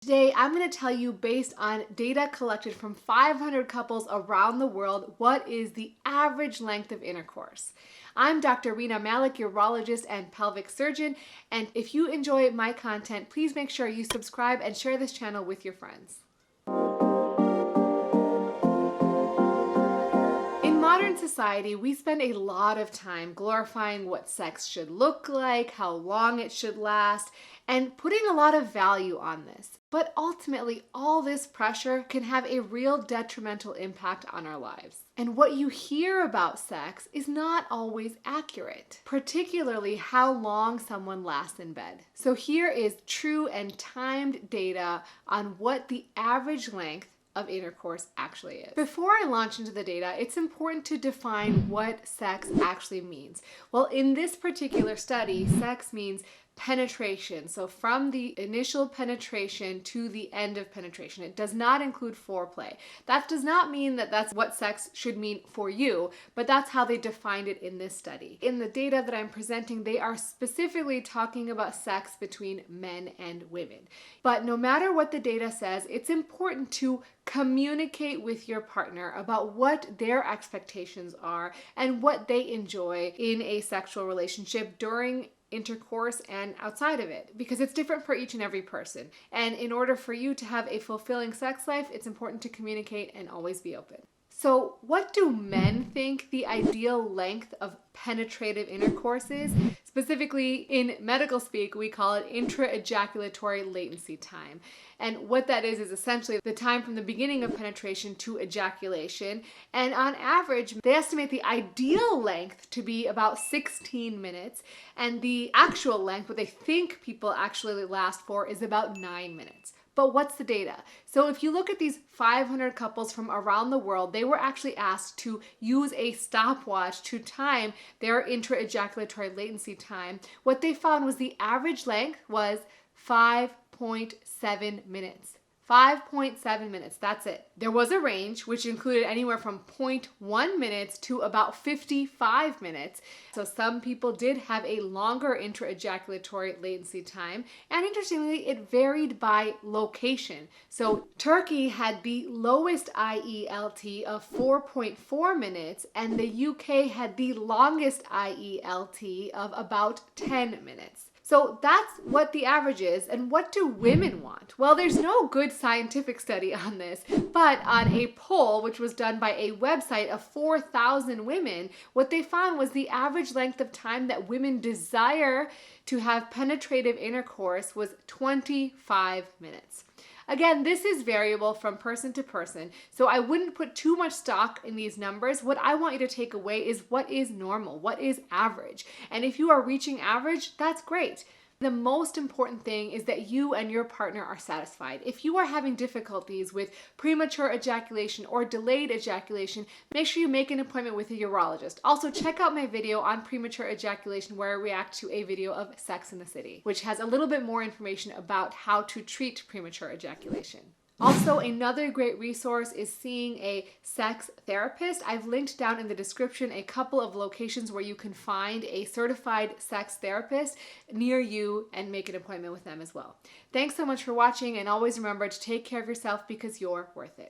Today, I'm going to tell you, based on data collected from 500 couples around the world, what is the average length of intercourse. I'm Dr. Rena, Malik, urologist and pelvic surgeon, and if you enjoy my content, please make sure you subscribe and share this channel with your friends. In modern society, we spend a lot of time glorifying what sex should look like, how long it should last, and putting a lot of value on this. But ultimately, all this pressure can have a real detrimental impact on our lives. And what you hear about sex is not always accurate, particularly how long someone lasts in bed. So here is true and timed data on what the average length of intercourse actually is. Before I launch into the data, it's important to define what sex actually means. Well, in this particular study, sex means penetration. So from the initial penetration to the end of penetration. It does not include foreplay. That does not mean that that's what sex should mean for you, but that's how they defined it in this study. In the data that I'm presenting, they are specifically talking about sex between men and women. But no matter what the data says, it's important to communicate with your partner about what their expectations are and what they enjoy in a sexual relationship during intercourse and outside of it, because it's different for each and every person. And in order for you to have a fulfilling sex life, it's important to communicate and always be open. So what do men think the ideal length of penetrative intercourse is? Specifically, in medical speak, we call it intra-ejaculatory latency time. And what that is essentially the time from the beginning of penetration to ejaculation. And on average, they estimate the ideal length to be about 16 minutes. And the actual length, what they think people actually last for, is about 9 minutes. But what's the data? So if you look at these 500 couples from around the world, they were actually asked to use a stopwatch to time their intra-ejaculatory latency time. What they found was the average length was 5.7 minutes. 5.7 minutes, that's it. There was a range which included anywhere from 0.1 minutes to about 55 minutes. So some people did have a longer intra-ejaculatory latency time. And interestingly, it varied by location. So Turkey had the lowest IELT of 4.4 minutes, and the UK had the longest IELT of about 10 minutes. So that's what the average is. And what do women want? Well, there's no good scientific study on this, but on a poll, which was done by a website of 4,000 women, what they found was the average length of time that women desire to have penetrative intercourse was 25 minutes. Again, this is variable from person to person, so I wouldn't put too much stock in these numbers. What I want you to take away is what is normal, what is average. And if you are reaching average, that's great. The most important thing is that you and your partner are satisfied. If you are having difficulties with premature ejaculation or delayed ejaculation, make sure you make an appointment with a urologist. Also, check out my video on premature ejaculation where I react to a video of Sex in the City, which has a little bit more information about how to treat premature ejaculation. Also, another great resource is seeing a sex therapist. I've linked down in the description a couple of locations where you can find a certified sex therapist near you and make an appointment with them as well. Thanks so much for watching, and always remember to take care of yourself because you're worth it.